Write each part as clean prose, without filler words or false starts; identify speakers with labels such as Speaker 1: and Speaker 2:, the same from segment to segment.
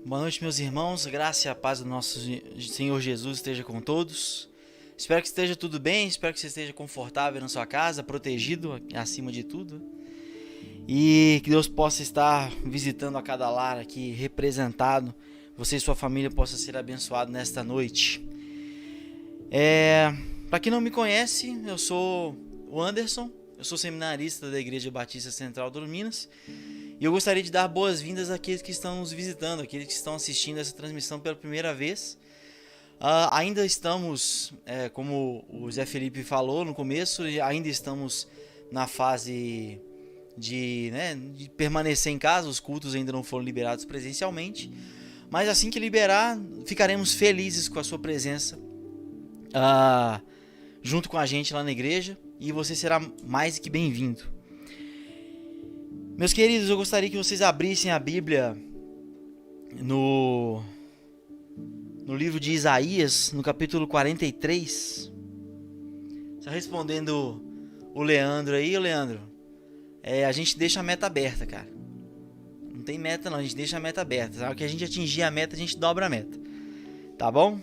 Speaker 1: Boa noite, meus irmãos. Graça e a paz do nosso Senhor Jesus esteja com todos. Espero que esteja tudo bem, espero que você esteja confortável na sua casa, protegido acima de tudo. E que Deus possa estar visitando a cada lar aqui, representado. Você e sua família possam ser abençoados nesta noite. Para quem não me conhece, eu sou o Anderson, eu sou seminarista da Igreja Batista Central do Minas. E eu gostaria de dar boas-vindas àqueles que estão nos visitando, àqueles que estão assistindo essa transmissão pela primeira vez. Ainda estamos, como o Zé Felipe falou no começo, ainda estamos na fase de permanecer em casa. Os cultos ainda não foram liberados presencialmente. Mas assim que liberar, ficaremos felizes com a sua presença junto com a gente lá na igreja. E você será mais que bem-vindo. Meus queridos, eu gostaria que vocês abrissem a Bíblia no livro de Isaías, no capítulo 43. Só respondendo o Leandro aí, Leandro, a gente deixa a meta aberta, cara. Não tem meta não, a gente deixa a meta aberta. Na hora que a gente atingir a meta, a gente dobra a meta. Tá bom?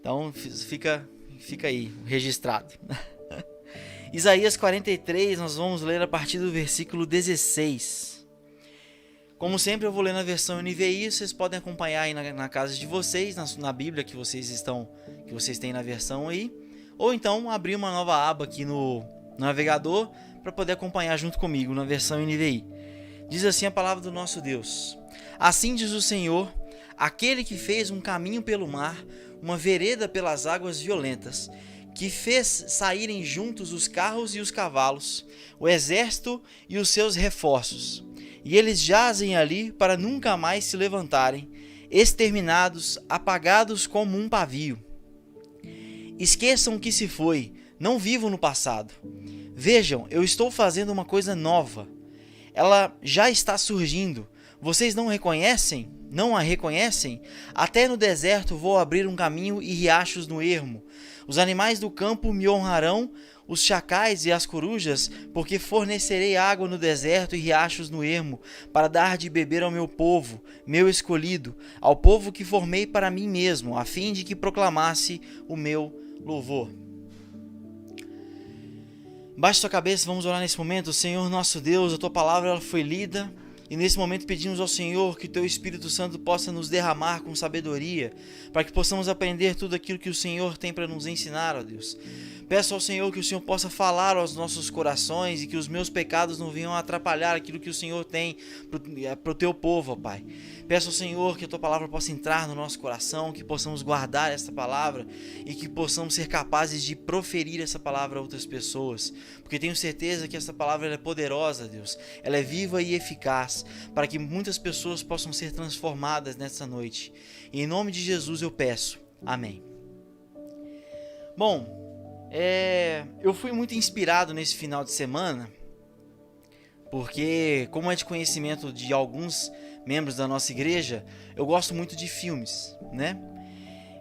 Speaker 1: Então fica aí, registrado. Isaías 43, nós vamos ler a partir do versículo 16. Como sempre, eu vou ler na versão NVI, vocês podem acompanhar aí na casa de vocês, na Bíblia que vocês têm na versão aí, ou então abrir uma nova aba aqui no navegador para poder acompanhar junto comigo na versão NVI. Diz assim a palavra do nosso Deus: Assim diz o Senhor, aquele que fez um caminho pelo mar, uma vereda pelas águas violentas, que fez saírem juntos os carros e os cavalos, o exército e os seus reforços, e eles jazem ali para nunca mais se levantarem, exterminados, apagados como um pavio. Esqueçam o que se foi, não vivam no passado. Vejam, eu estou fazendo uma coisa nova. Ela já está surgindo. Vocês não reconhecem? Não a reconhecem? Até no deserto vou abrir um caminho e riachos no ermo. Os animais do campo me honrarão, os chacais e as corujas, porque fornecerei água no deserto e riachos no ermo, para dar de beber ao meu povo, meu escolhido, ao povo que formei para mim mesmo, a fim de que proclamasse o meu louvor. Baixe sua cabeça, vamos orar nesse momento. Senhor nosso Deus, a tua palavra ela foi lida. E nesse momento pedimos ao Senhor que o Teu Espírito Santo possa nos derramar com sabedoria, para que possamos aprender tudo aquilo que o Senhor tem para nos ensinar, ó Deus. Peço ao Senhor que o Senhor possa falar aos nossos corações e que os meus pecados não venham atrapalhar aquilo que o Senhor tem para o Teu povo, ó Pai. Peço ao Senhor que a Tua palavra possa entrar no nosso coração, que possamos guardar essa palavra e que possamos ser capazes de proferir essa palavra a outras pessoas, porque tenho certeza que essa palavra ela é poderosa, Deus. Ela é viva e eficaz, para que muitas pessoas possam ser transformadas nessa noite. E em nome de Jesus eu peço. Amém. Bom, eu fui muito inspirado nesse final de semana, porque, como é de conhecimento de alguns membros da nossa igreja, eu gosto muito de filmes, né?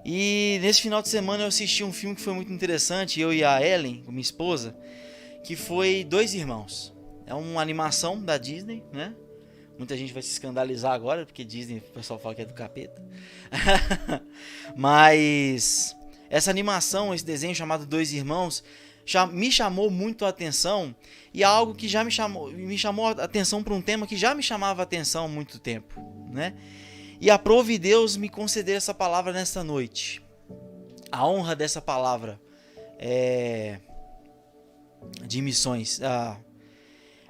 Speaker 1: E nesse final de semana eu assisti um filme que foi muito interessante, eu e a Ellen, minha esposa, que foi Dois Irmãos. É uma animação da Disney, né? Muita gente vai se escandalizar agora, porque Disney, o pessoal fala que é do capeta. Mas essa animação, esse desenho chamado Dois Irmãos, me chamou muito a atenção. E é algo que já me chamou a atenção para um tema que já me chamava a atenção há muito tempo, né? E aprove Deus me conceder essa palavra nesta noite. A honra dessa palavra de missões.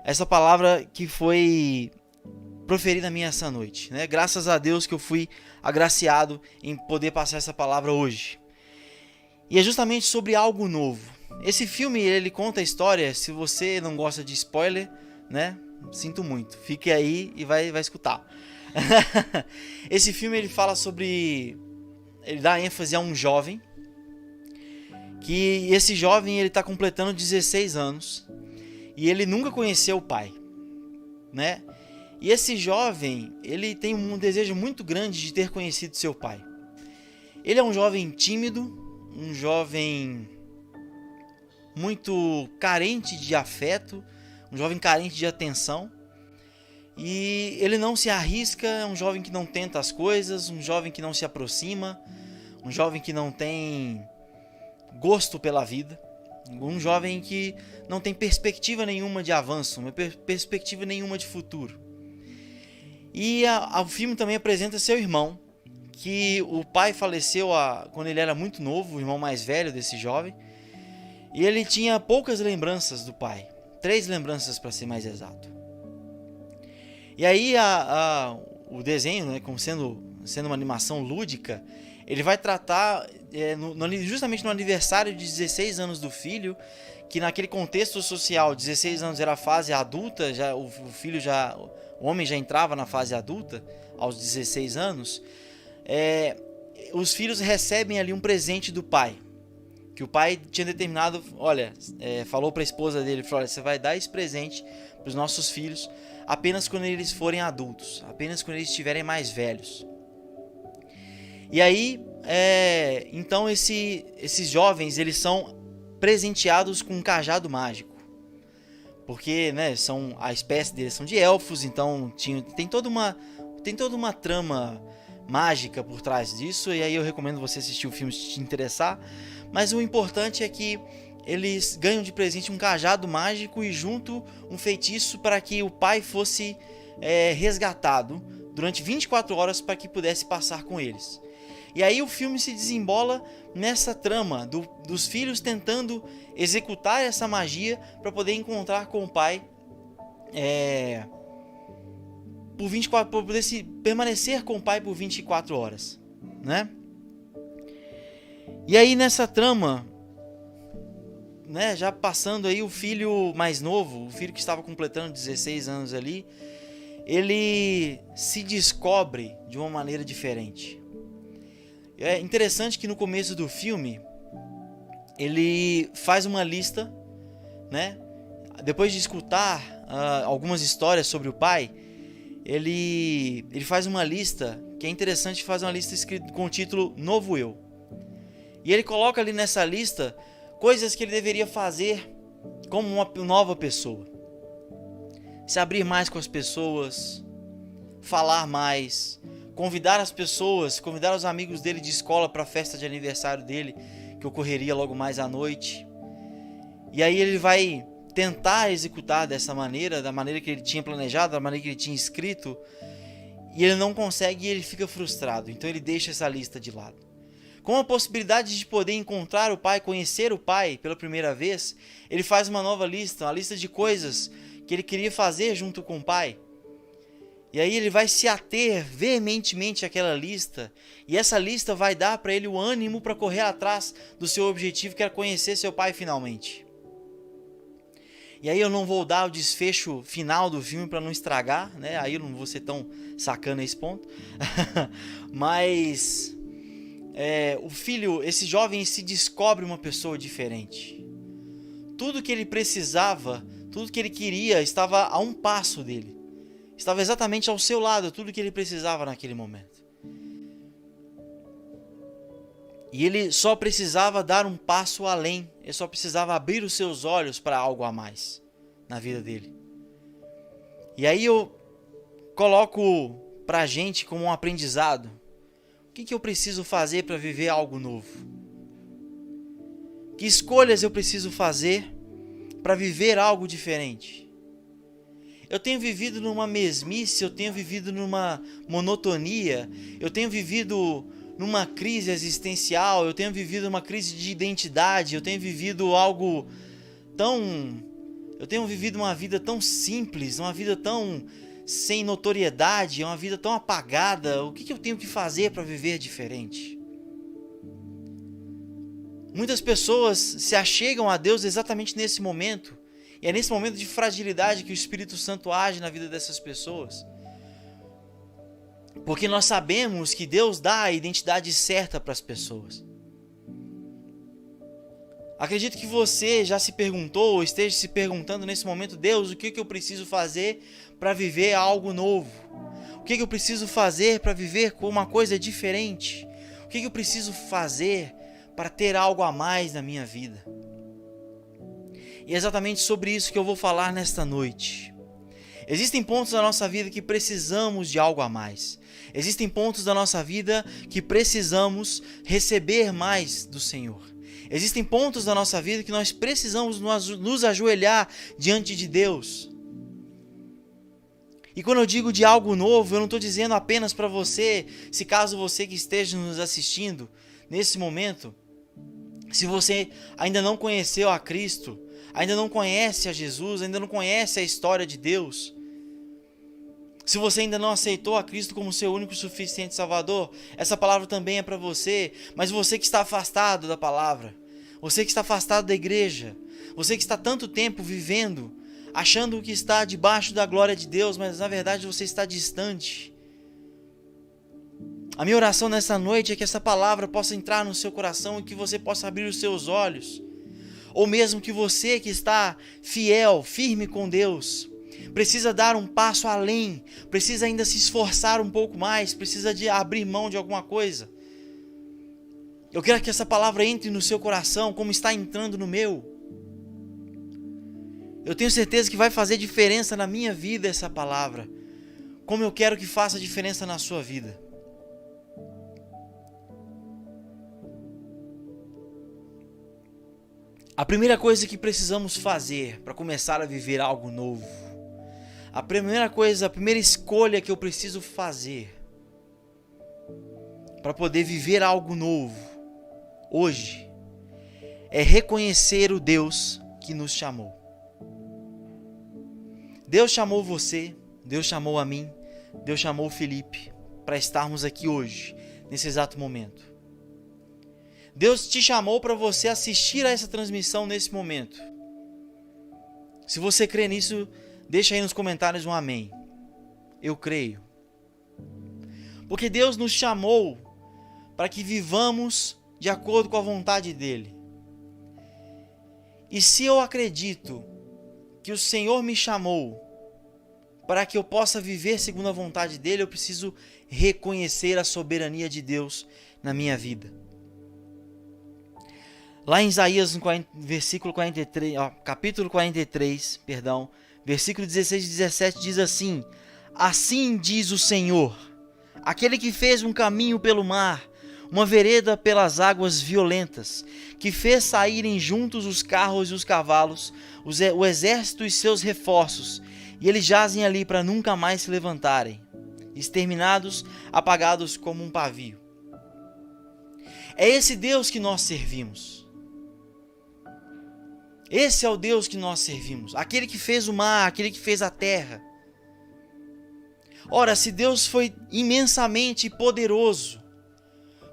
Speaker 1: Essa palavra que foi proferida a mim essa noite, né? Graças a Deus que eu fui agraciado em poder passar essa palavra hoje. E é justamente sobre algo novo. Esse filme, ele conta a história. Se você não gosta de spoiler, né? Sinto muito. Fique aí e vai escutar. Esse filme, ele fala sobre... Ele dá ênfase a um jovem. Que esse jovem, ele está completando 16 anos. E ele nunca conheceu o pai, né? E esse jovem, ele tem um desejo muito grande de ter conhecido seu pai. Ele é um jovem tímido, um jovem muito carente de afeto, um jovem carente de atenção. E ele não se arrisca, é um jovem que não tenta as coisas, um jovem que não se aproxima, um jovem que não tem gosto pela vida, um jovem que não tem perspectiva nenhuma de avanço, uma perspectiva nenhuma de futuro. E o filme também apresenta seu irmão, que o pai faleceu quando ele era muito novo, o irmão mais velho desse jovem, e ele tinha poucas lembranças do pai, 3 lembranças para ser mais exato. E aí o desenho, né, como sendo uma animação lúdica, ele vai tratar justamente no aniversário de 16 anos do filho, que naquele contexto social, 16 anos era a fase adulta, já o homem já entrava na fase adulta aos 16 anos. Os filhos recebem ali um presente do pai, que o pai tinha determinado, falou para a esposa dele, falou, olha, você vai dar esse presente para os nossos filhos apenas quando eles forem adultos, apenas quando eles estiverem mais velhos. E aí, então esses jovens, eles são presenteados com um cajado mágico, porque, né, a espécie deles são de elfos, então tem toda uma trama mágica por trás disso, e aí eu recomendo você assistir o filme se te interessar. Mas o importante é que eles ganham de presente um cajado mágico e junto um feitiço para que o pai fosse resgatado durante 24 horas para que pudesse passar com eles. E aí o filme se desembola nessa trama dos filhos tentando executar essa magia para poder encontrar com o pai, para poder permanecer com o pai por 24 horas, né? E aí nessa trama, né, já passando aí o filho mais novo, o filho que estava completando 16 anos ali, ele se descobre de uma maneira diferente. É interessante que no começo do filme ele faz uma lista, né? Depois de escutar algumas histórias sobre o pai, ele faz uma lista, que é interessante, faz uma lista escrita com o título Novo Eu. E ele coloca ali nessa lista coisas que ele deveria fazer como uma nova pessoa. Se abrir mais com as pessoas, falar mais, convidar as pessoas, convidar os amigos dele de escola para a festa de aniversário dele, que ocorreria logo mais à noite. E aí ele vai tentar executar dessa maneira, da maneira que ele tinha planejado, da maneira que ele tinha escrito, e ele não consegue e ele fica frustrado. Então ele deixa essa lista de lado. Com a possibilidade de poder encontrar o pai, conhecer o pai pela primeira vez, ele faz uma nova lista, uma lista de coisas que ele queria fazer junto com o pai. E aí ele vai se ater veementemente àquela lista, e essa lista vai dar para ele o ânimo para correr atrás do seu objetivo, que era conhecer seu pai finalmente. E aí eu não vou dar o desfecho final do filme para não estragar, né? Aí eu não vou ser tão sacana esse ponto. Mas o filho, esse jovem, se descobre uma pessoa diferente. Tudo que ele precisava, tudo que ele queria estava a um passo dele. Estava exatamente ao seu lado, tudo que ele precisava naquele momento. E ele só precisava dar um passo além. Ele só precisava abrir os seus olhos para algo a mais na vida dele. E aí eu coloco pra gente como um aprendizado. O que eu preciso fazer para viver algo novo? Que escolhas eu preciso fazer para viver algo diferente? Eu tenho vivido numa mesmice, eu tenho vivido numa monotonia, eu tenho vivido numa crise existencial, eu tenho vivido uma crise de identidade, eu tenho vivido eu tenho vivido uma vida tão simples, uma vida tão sem notoriedade, uma vida tão apagada. O que eu tenho que fazer para viver diferente? Muitas pessoas se achegam a Deus exatamente nesse momento, e é nesse momento de fragilidade que o Espírito Santo age na vida dessas pessoas. Porque nós sabemos que Deus dá a identidade certa para as pessoas. Acredito que você já se perguntou, ou esteja se perguntando nesse momento: Deus, o que eu preciso fazer para viver algo novo? O que eu preciso fazer para viver com uma coisa diferente? O que eu preciso fazer para ter algo a mais na minha vida? E é exatamente sobre isso que eu vou falar nesta noite. Existem pontos da nossa vida que precisamos de algo a mais. Existem pontos da nossa vida que precisamos receber mais do Senhor. Existem pontos da nossa vida que nós precisamos nos ajoelhar diante de Deus. E quando eu digo de algo novo, eu não estou dizendo apenas para você, se caso você que esteja nos assistindo nesse momento, se você ainda não conheceu a Cristo, ainda não conhece a Jesus, ainda não conhece a história de Deus, se você ainda não aceitou a Cristo como seu único e suficiente Salvador, essa palavra também é para você. Mas você que está afastado da palavra, você que está afastado da igreja, você que está tanto tempo vivendo, achando que está debaixo da glória de Deus, mas na verdade você está distante. A minha oração nessa noite é que essa palavra possa entrar no seu coração e que você possa abrir os seus olhos. Ou mesmo que você que está fiel, firme com Deus, precisa dar um passo além, precisa ainda se esforçar um pouco mais, precisa de abrir mão de alguma coisa. Eu quero que essa palavra entre no seu coração como está entrando no meu. Eu tenho certeza que vai fazer diferença na minha vida essa palavra, como eu quero que faça diferença na sua vida. A primeira coisa que precisamos fazer para começar a viver algo novo, a primeira escolha que eu preciso fazer para poder viver algo novo hoje é reconhecer o Deus que nos chamou. Deus chamou você, Deus chamou a mim, Deus chamou o Felipe para estarmos aqui hoje, nesse exato momento. Deus te chamou para você assistir a essa transmissão nesse momento. Se você crê nisso, deixa aí nos comentários um amém. Eu creio. Porque Deus nos chamou para que vivamos de acordo com a vontade dEle. E se eu acredito que o Senhor me chamou para que eu possa viver segundo a vontade dEle, eu preciso reconhecer a soberania de Deus na minha vida. Lá em Isaías, capítulo 43, versículo 16 e 17 diz assim: Assim diz o Senhor, aquele que fez um caminho pelo mar, uma vereda pelas águas violentas, que fez saírem juntos os carros e os cavalos, o exército e seus reforços, e eles jazem ali para nunca mais se levantarem, exterminados, apagados como um pavio. É esse Deus que nós servimos. Esse é o Deus que nós servimos, aquele que fez o mar, aquele que fez a terra. Ora, se Deus foi imensamente poderoso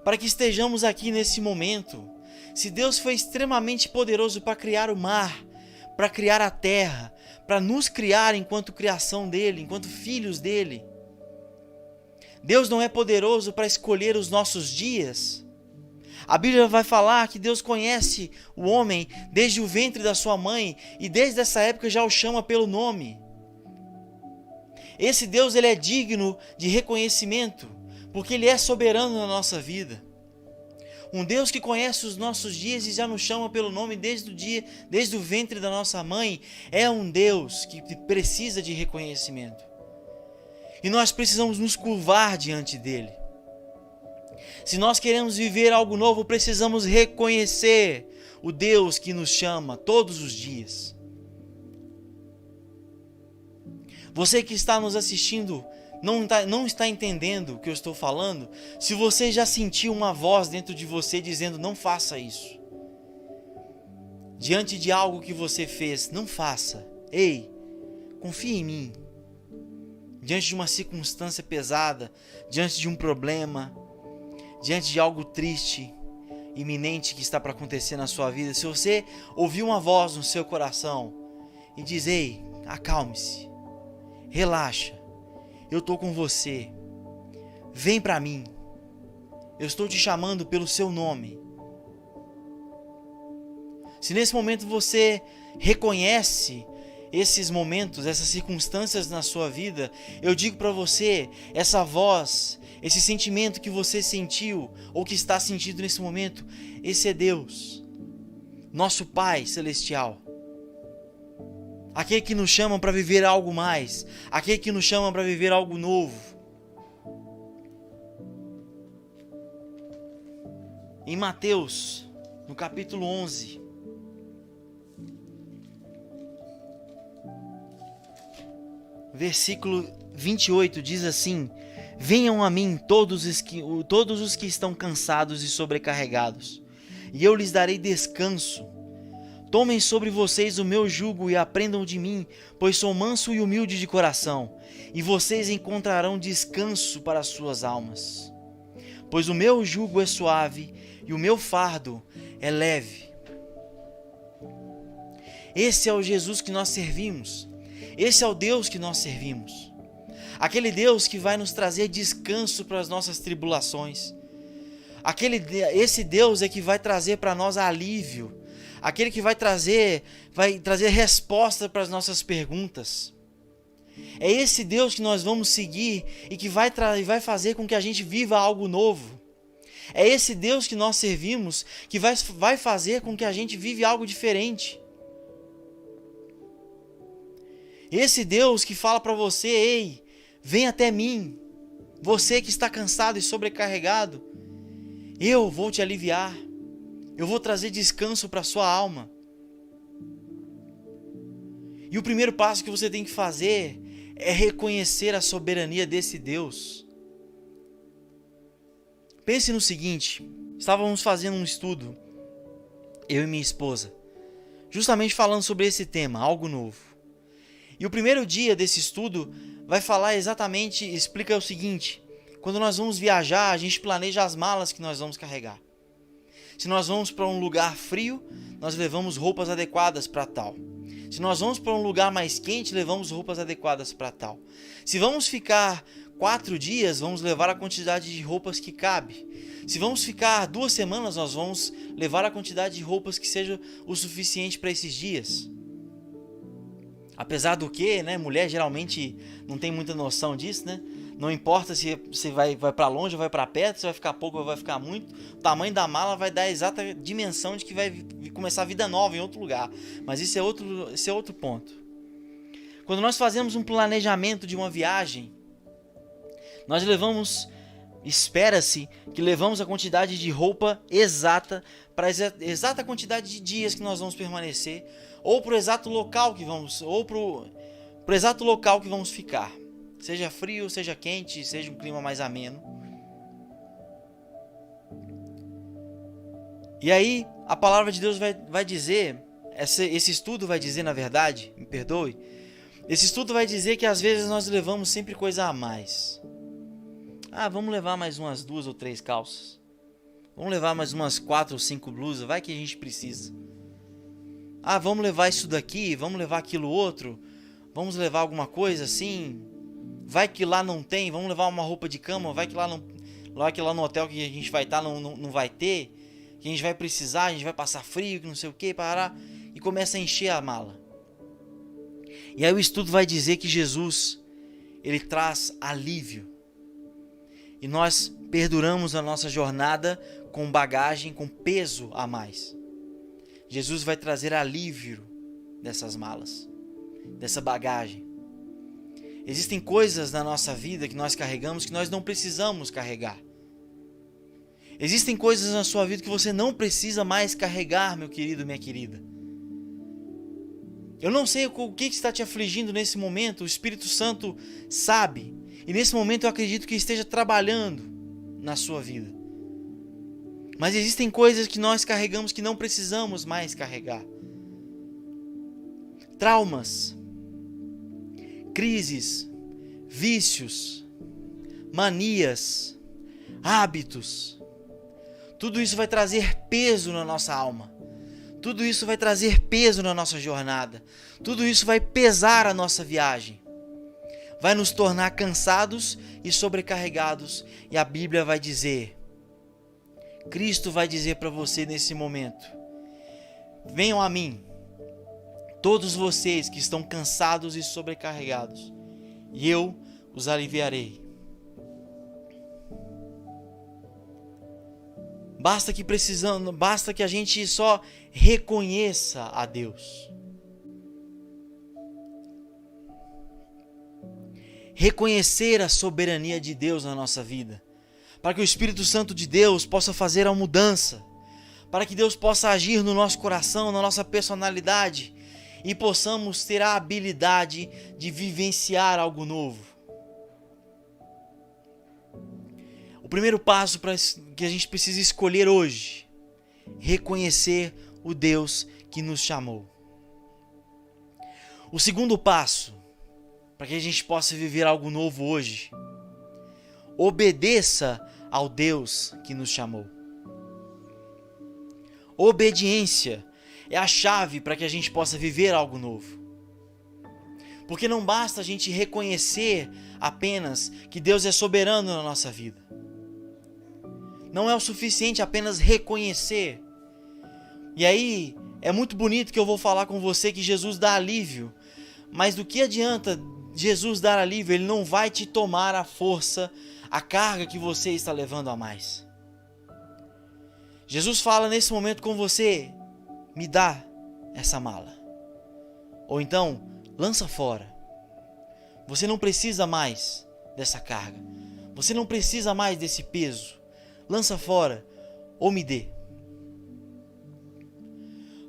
Speaker 1: para que estejamos aqui nesse momento, se Deus foi extremamente poderoso para criar o mar, para criar a terra, para nos criar enquanto criação dele, enquanto filhos dele, Deus não é poderoso para escolher os nossos dias? A Bíblia vai falar que Deus conhece o homem desde o ventre da sua mãe e desde essa época já o chama pelo nome. Esse Deus, ele é digno de reconhecimento, porque ele é soberano na nossa vida. Um Deus que conhece os nossos dias e já nos chama pelo nome desde o ventre da nossa mãe, é um Deus que precisa de reconhecimento. E nós precisamos nos curvar diante dele. Se nós queremos viver algo novo, precisamos reconhecer o Deus que nos chama todos os dias. Você que está nos assistindo não está entendendo o que eu estou falando. Se você já sentiu uma voz dentro de você dizendo não faça isso, diante de algo que você fez, não faça. Ei, confie em mim. Diante de uma circunstância pesada, diante de um problema, diante de algo triste, iminente que está para acontecer na sua vida, se você ouvir uma voz no seu coração e diz: ei, acalme-se, relaxa, eu estou com você, vem para mim, eu estou te chamando pelo seu nome. Se nesse momento você reconhece esses momentos, essas circunstâncias na sua vida, eu digo para você, essa voz, esse sentimento que você sentiu ou que está sentindo nesse momento, esse é Deus, nosso Pai Celestial. aquele que nos chama para viver algo mais, aquele que nos chama para viver algo novo. Em Mateus, no capítulo 11, versículo 28, diz assim: venham a mim todos os que estão cansados e sobrecarregados, e eu lhes darei descanso. Tomem sobre vocês o meu jugo e aprendam de mim, pois sou manso e humilde de coração, e vocês encontrarão descanso para as suas almas. Pois o meu jugo é suave e o meu fardo é leve. Esse é o Jesus que nós servimos. Esse é o Deus que nós servimos. Aquele Deus que vai nos trazer descanso para as nossas tribulações. Esse Deus é que vai trazer para nós alívio. Aquele que vai trazer resposta para as nossas perguntas. É esse Deus que nós vamos seguir e que vai fazer com que a gente viva algo novo. É esse Deus que nós servimos que vai fazer com que a gente vive algo diferente. Esse Deus que fala para você: ei, vem até mim, você que está cansado e sobrecarregado, eu vou te aliviar, eu vou trazer descanso para a sua alma. E o primeiro passo que você tem que fazer é reconhecer a soberania desse Deus. Pense no seguinte: estávamos fazendo um estudo, eu e minha esposa, justamente falando sobre esse tema, algo novo. E o primeiro dia desse estudo vai falar explica o seguinte: quando nós vamos viajar, a gente planeja as malas que nós vamos carregar. Se nós vamos para um lugar frio, nós levamos roupas adequadas para tal. Se nós vamos para um lugar mais quente, levamos roupas adequadas para tal. Se vamos ficar 4 dias, vamos levar a quantidade de roupas que cabe. Se vamos ficar 2 semanas, nós vamos levar a quantidade de roupas que seja o suficiente para esses dias. Apesar do que, né, mulher geralmente não tem muita noção disso, né? Não importa se você vai para longe ou vai para perto, se vai ficar pouco ou vai ficar muito, o tamanho da mala vai dar a exata dimensão de que vai começar a vida nova em outro lugar. Mas esse é outro ponto. Quando nós fazemos um planejamento de uma viagem, nós espera-se que levamos a quantidade de roupa exata para a exata quantidade de dias que nós vamos permanecer, ou para o exato local que vamos, ou para o exato local que vamos ficar. Seja frio, seja quente, seja um clima mais ameno. E aí, a palavra de Deus vai dizer, esse estudo vai dizer, na verdade, me perdoe, esse estudo vai dizer que às vezes nós levamos sempre coisa a mais. Vamos levar mais umas 2 ou 3 calças. Vamos levar mais umas 4 ou 5 blusas, vai que a gente precisa. Vamos levar isso daqui, vamos levar aquilo outro, vamos levar alguma coisa assim. Vai que lá não tem, vamos levar uma roupa de cama, vai que lá no hotel que a gente vai estar não vai ter, que a gente vai precisar, a gente vai passar frio, que não sei o que, parar, e começa a encher a mala. E aí o estudo vai dizer que Jesus, ele traz alívio. E nós perduramos a nossa jornada com bagagem, com peso a mais. Jesus vai trazer alívio dessas malas, dessa bagagem. Existem coisas na nossa vida que nós carregamos que nós não precisamos carregar. Existem coisas na sua vida que você não precisa mais carregar, meu querido, minha querida. Eu não sei o que está te afligindo nesse momento, o Espírito Santo sabe. E nesse momento eu acredito que esteja trabalhando na sua vida. Mas existem coisas que nós carregamos que não precisamos mais carregar. Traumas, crises, vícios, manias, hábitos. Tudo isso vai trazer peso na nossa alma. Tudo isso vai trazer peso na nossa jornada. Tudo isso vai pesar a nossa viagem. Vai nos tornar cansados e sobrecarregados. E a Bíblia vai dizer, Cristo vai dizer para você nesse momento: venham a mim, todos vocês que estão cansados e sobrecarregados, e eu os aliviarei. Basta que a gente só reconheça a Deus. reconhecer a soberania de Deus na nossa vida, para que o Espírito Santo de Deus possa fazer a mudança, para que Deus possa agir no nosso coração, na nossa personalidade, e possamos ter a habilidade de vivenciar algo novo. O primeiro passo que a gente precisa escolher hoje, reconhecer o Deus que nos chamou. O segundo passo, para que a gente possa viver algo novo hoje, obedeça ao Deus que nos chamou. Obediência é a chave para que a gente possa viver algo novo. Porque não basta a gente reconhecer apenas que Deus é soberano na nossa vida. Não é o suficiente apenas reconhecer. E aí, é muito bonito que eu vou falar com você que Jesus dá alívio. Mas do que adianta Jesus dar alívio? Ele não vai te tomar a força, a carga que você está levando a mais. Jesus fala nesse momento com você: me dá essa mala. Ou então, lança fora. Você não precisa mais dessa carga. Você não precisa mais desse peso. Lança fora ou me dê.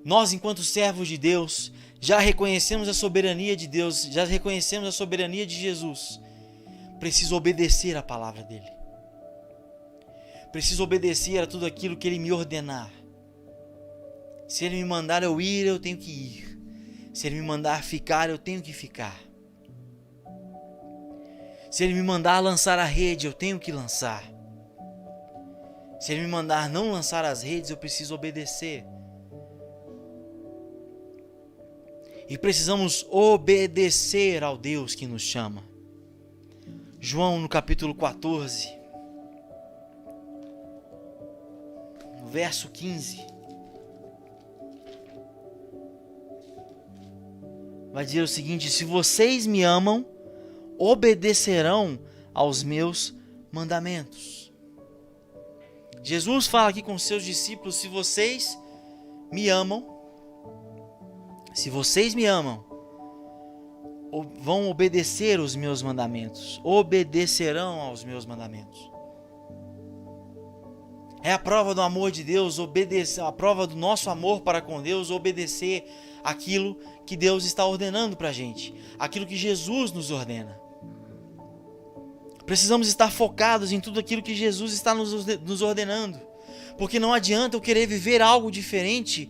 Speaker 1: Nós, enquanto servos de Deus, já reconhecemos a soberania de Deus, já reconhecemos a soberania de Jesus. Preciso obedecer a palavra dele. Preciso obedecer a tudo aquilo que ele me ordenar. Se ele me mandar eu ir, eu tenho que ir. Se ele me mandar ficar, eu tenho que ficar. Se ele me mandar lançar a rede, eu tenho que lançar. Se ele me mandar não lançar as redes, eu preciso obedecer. E precisamos obedecer ao Deus que nos chama. João, no capítulo 14, no verso 15, vai dizer o seguinte: se vocês me amam, obedecerão aos meus mandamentos. Jesus fala aqui com seus discípulos: se vocês me amam, vão obedecer os meus mandamentos, obedecerão aos meus mandamentos. É a prova do amor de Deus, a prova do nosso amor para com Deus, obedecer aquilo que Deus está ordenando para a gente, aquilo que Jesus nos ordena. Precisamos estar focados em tudo aquilo que Jesus está nos ordenando. Porque não adianta eu querer viver algo diferente,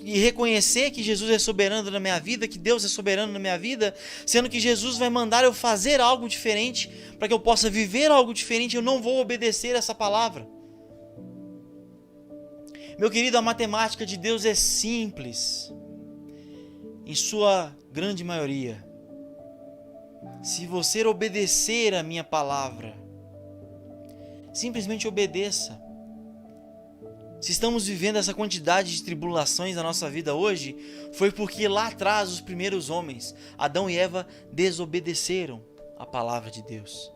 Speaker 1: e reconhecer que Jesus é soberano na minha vida, que Deus é soberano na minha vida, sendo que Jesus vai mandar eu fazer algo diferente, para que eu possa viver algo diferente, eu não vou obedecer essa palavra. Meu querido, a matemática de Deus é simples, em sua grande maioria. Se você obedecer a minha palavra, simplesmente obedeça. Se estamos vivendo essa quantidade de tribulações na nossa vida hoje, foi porque lá atrás os primeiros homens, Adão e Eva, desobedeceram a palavra de Deus.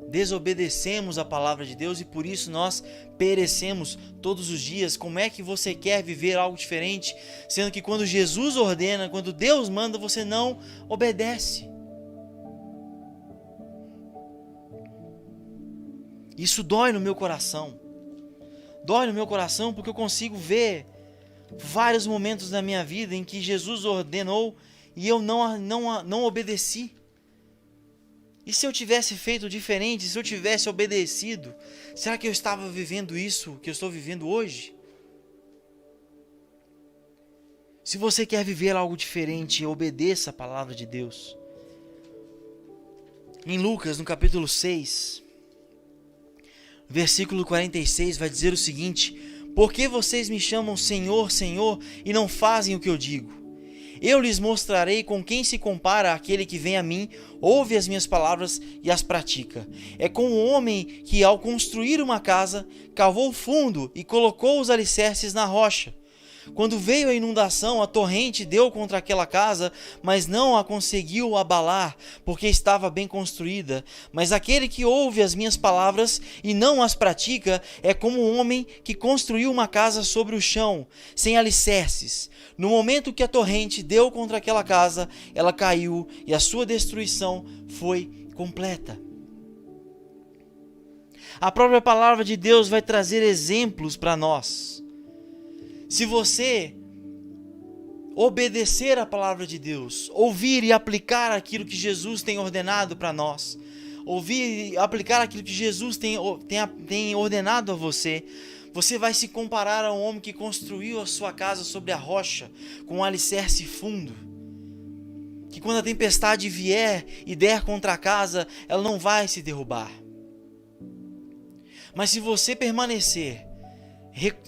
Speaker 1: Desobedecemos a palavra de Deus e por isso nós perecemos todos os dias. Como é que você quer viver algo diferente, sendo que quando Jesus ordena, quando Deus manda, você não obedece? Isso dói no meu coração. Dói no meu coração porque eu consigo ver vários momentos na minha vida em que Jesus ordenou e eu não obedeci. E se eu tivesse feito diferente, se eu tivesse obedecido, será que eu estava vivendo isso que eu estou vivendo hoje? Se você quer viver algo diferente, obedeça a palavra de Deus. Em Lucas, no capítulo 6, versículo 46, vai dizer o seguinte: por que vocês me chamam Senhor, Senhor, e não fazem o que eu digo? Eu lhes mostrarei com quem se compara aquele que vem a mim, ouve as minhas palavras e as pratica. É como um homem que, ao construir uma casa, cavou fundo e colocou os alicerces na rocha. Quando veio a inundação, a torrente deu contra aquela casa, mas não a conseguiu abalar, porque estava bem construída. Mas aquele que ouve as minhas palavras e não as pratica é como um homem que construiu uma casa sobre o chão, sem alicerces. No momento que a torrente deu contra aquela casa, ela caiu e a sua destruição foi completa. A própria palavra de Deus vai trazer exemplos para nós. Se você obedecer a palavra de Deus, ouvir e aplicar aquilo que Jesus tem ordenado para nós, ouvir e aplicar aquilo que Jesus tem ordenado a você, você vai se comparar a um homem que construiu a sua casa sobre a rocha, com um alicerce fundo, que quando a tempestade vier e der contra a casa, ela não vai se derrubar. Mas se você permanecer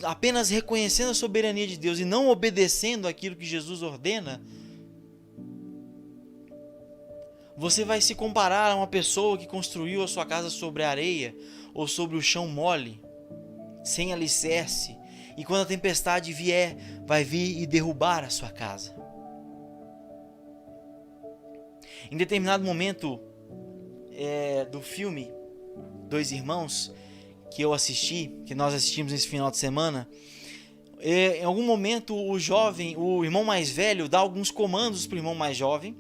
Speaker 1: apenas reconhecendo a soberania de Deus e não obedecendo aquilo que Jesus ordena, você vai se comparar a uma pessoa que construiu a sua casa sobre a areia ou sobre o chão mole, sem alicerce, e quando a tempestade vier, vai vir e derrubar a sua casa. Em determinado momento do filme Dois Irmãos, que nós assistimos nesse final de semana, em algum momento o irmão mais velho dá alguns comandos para o irmão mais jovem,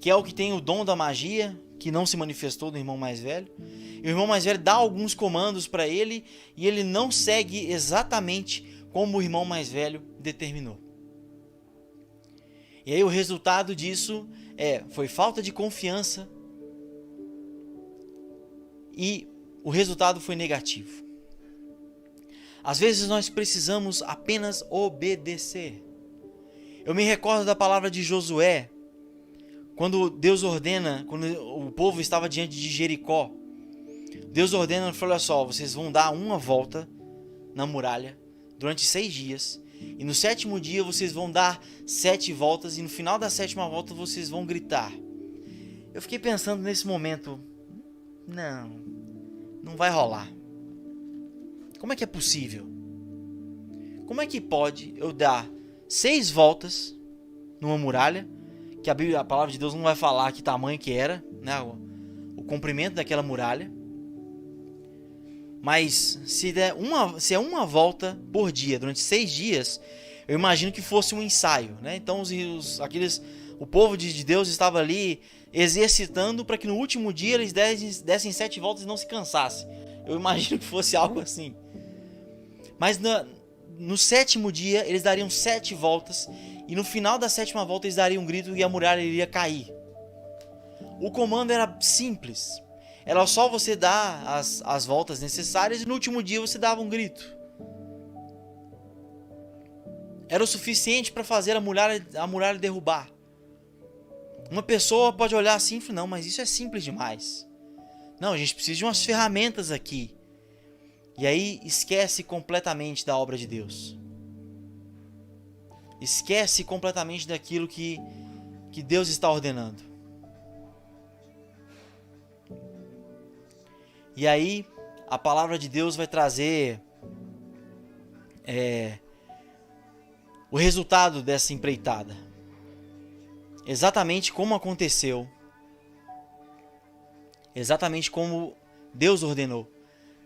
Speaker 1: que é o que tem o dom da magia, que não se manifestou no irmão mais velho. E o irmão mais velho dá alguns comandos para ele e ele não segue exatamente como o irmão mais velho determinou. E aí o resultado disso foi falta de confiança e o resultado foi negativo. Às vezes nós precisamos apenas obedecer. Eu me recordo da palavra de Josué, quando Deus ordena, quando o povo estava diante de Jericó. Deus ordena e falou: olha só, vocês vão dar uma volta na muralha durante 6 dias. E no 7º dia vocês vão dar 7 voltas. E no final da 7ª volta vocês vão gritar. Eu fiquei pensando nesse momento: não vai rolar. Como é que é possível? Como é que pode eu dar 6 voltas numa muralha, que a palavra de Deus não vai falar que tamanho que era, né, o comprimento daquela muralha, mas se é uma volta por dia durante 6 dias, eu imagino que fosse um ensaio, né? Então o povo de Deus estava ali exercitando para que no último dia eles dessem 7 voltas e não se cansassem. Eu imagino que fosse algo assim. Mas no 7º dia eles dariam 7 voltas e no final da 7ª volta eles dariam um grito e a muralha iria cair. O comando era simples. Era só você dar as voltas necessárias e no último dia você dava um grito. Era o suficiente para fazer a muralha derrubar. Uma pessoa pode olhar assim e falar: não, mas isso é simples demais. Não, a gente precisa de umas ferramentas aqui. E aí esquece completamente da obra de Deus. Esquece completamente daquilo que Deus está ordenando. E aí a palavra de Deus vai trazer o resultado dessa empreitada. Exatamente como aconteceu. Exatamente como Deus ordenou.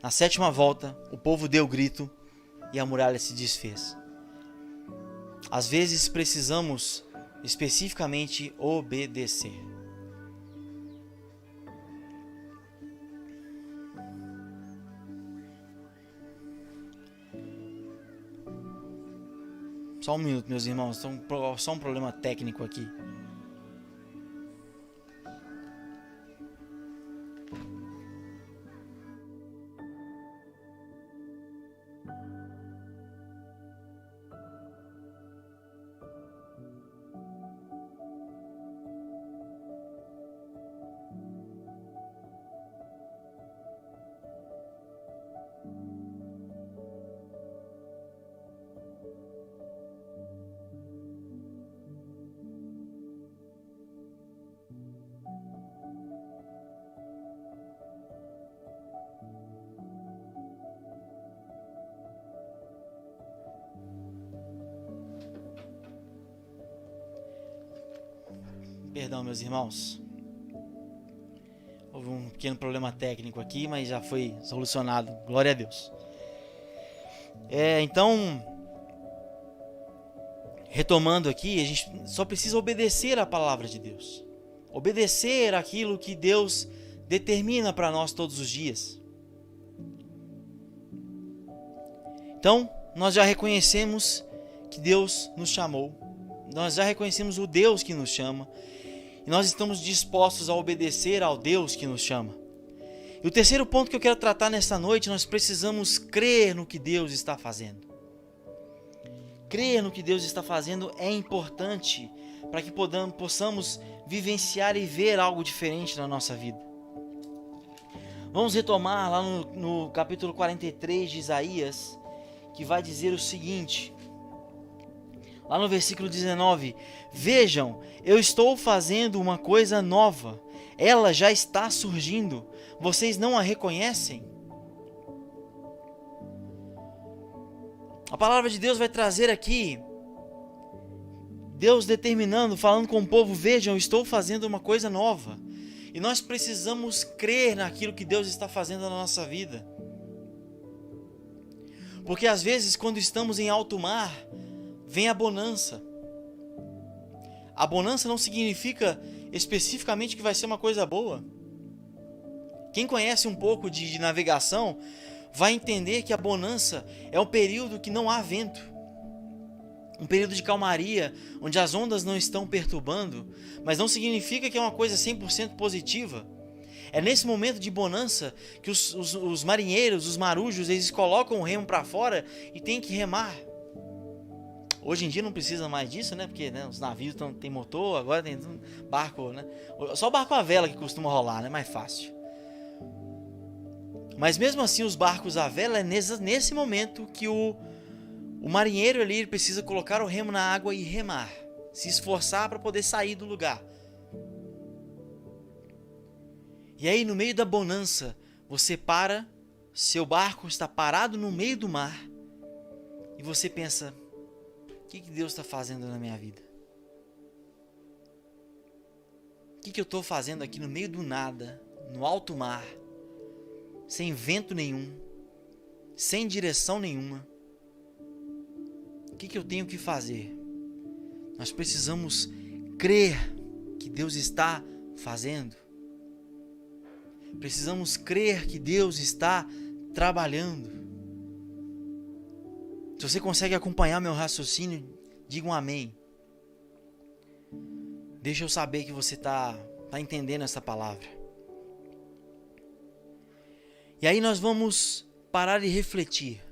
Speaker 1: Na 7ª volta, o povo deu grito e a muralha se desfez. Às vezes precisamos especificamente obedecer. Só um minuto, meus irmãos, só um problema técnico aqui. Perdão, meus irmãos. Houve um pequeno problema técnico aqui, mas já foi solucionado. Glória a Deus. Então, retomando aqui, a gente só precisa obedecer à palavra de Deus. Obedecer aquilo que Deus determina para nós todos os dias. Então, nós já reconhecemos que Deus nos chamou. Nós já reconhecemos o Deus que nos chama. E nós estamos dispostos a obedecer ao Deus que nos chama. E o terceiro ponto que eu quero tratar nesta noite, nós precisamos crer no que Deus está fazendo. Crer no que Deus está fazendo é importante para que possamos vivenciar e ver algo diferente na nossa vida. Vamos retomar lá no capítulo 43 de Isaías, que vai dizer o seguinte, lá no versículo 19: Vejam, eu estou fazendo uma coisa nova, ela já está surgindo, vocês não a reconhecem? A palavra de Deus vai trazer aqui, Deus determinando, falando com o povo: vejam, eu estou fazendo uma coisa nova. E nós precisamos crer naquilo que Deus está fazendo na nossa vida. Porque às vezes, quando estamos em alto mar, vem a bonança. A bonança não significa especificamente que vai ser uma coisa boa. Quem conhece um pouco de navegação vai entender que a bonança é um período que não há vento. Um período de calmaria, onde as ondas não estão perturbando, mas não significa que é uma coisa 100% positiva. É nesse momento de bonança que os marinheiros, os marujos, eles colocam o remo para fora e tem que remar. Hoje em dia não precisa mais disso, né? Porque os navios têm motor, agora tem barco, né? Só o barco à vela que costuma rolar, né? Mais fácil. Mas mesmo assim, os barcos à vela é nesse momento que o marinheiro ali ele precisa colocar o remo na água e remar, se esforçar para poder sair do lugar. E aí, no meio da bonança, você para, seu barco está parado no meio do mar, e você pensa: o que Deus está fazendo na minha vida? O que eu estou fazendo aqui no meio do nada, no alto mar, sem vento nenhum, sem direção nenhuma? O que eu tenho que fazer? Nós precisamos crer que Deus está fazendo. Precisamos crer que Deus está trabalhando. Se você consegue acompanhar meu raciocínio, diga um amém. Deixa eu saber que você está entendendo essa palavra. E aí nós vamos parar e refletir.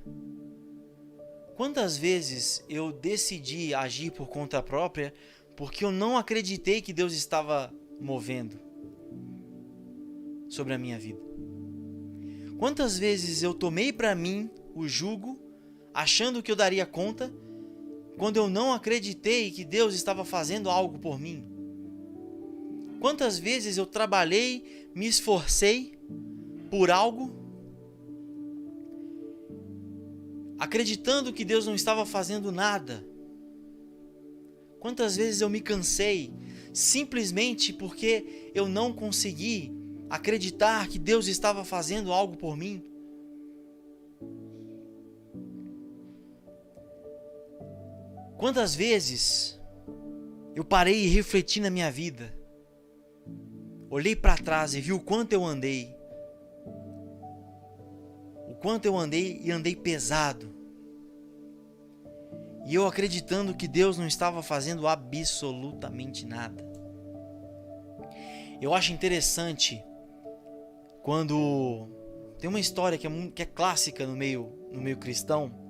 Speaker 1: Quantas vezes eu decidi agir por conta própria porque eu não acreditei que Deus estava movendo sobre a minha vida? Quantas vezes eu tomei para mim o jugo, achando que eu daria conta, quando eu não acreditei que Deus estava fazendo algo por mim? Quantas vezes eu trabalhei, me esforcei por algo, acreditando que Deus não estava fazendo nada? Quantas vezes eu me cansei, simplesmente porque eu não consegui acreditar que Deus estava fazendo algo por mim? Quantas vezes eu parei e refleti na minha vida, olhei para trás e vi o quanto eu andei, e andei pesado, e eu acreditando que Deus não estava fazendo absolutamente nada. Eu acho interessante quando tem uma história que é clássica no meio cristão,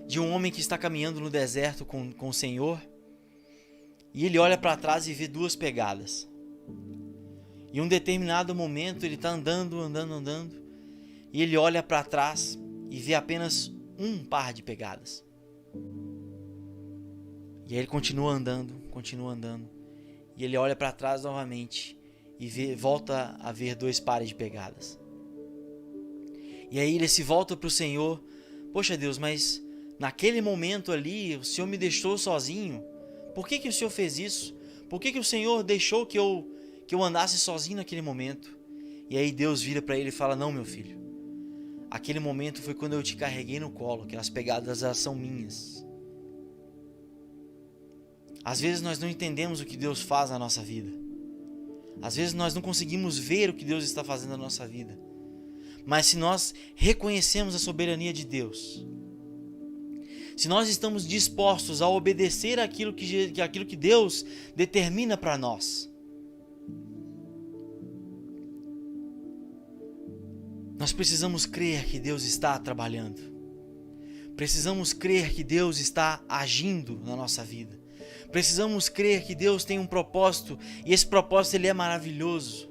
Speaker 1: de um homem que está caminhando no deserto com o Senhor, e ele olha para trás e vê 2 pegadas. Em um determinado momento ele está andando, e ele olha para trás e vê apenas 1 par de pegadas. E aí ele continua andando, e ele olha para trás novamente e volta a ver 2 pares de pegadas. E aí ele se volta para o Senhor: poxa Deus, mas naquele momento ali o Senhor me deixou sozinho. Por que o Senhor fez isso? Por que o Senhor deixou que eu andasse sozinho naquele momento? E aí Deus vira para ele e fala: não, meu filho, aquele momento foi quando eu te carreguei no colo, aquelas pegadas elas são minhas. Às vezes nós não entendemos o que Deus faz na nossa vida. Às vezes nós não conseguimos ver o que Deus está fazendo na nossa vida. Mas se nós reconhecemos a soberania de Deus, se nós estamos dispostos a obedecer aquilo que Deus determina para nós, nós precisamos crer que Deus está trabalhando. Precisamos crer que Deus está agindo na nossa vida. Precisamos crer que Deus tem um propósito, e esse propósito ele é maravilhoso.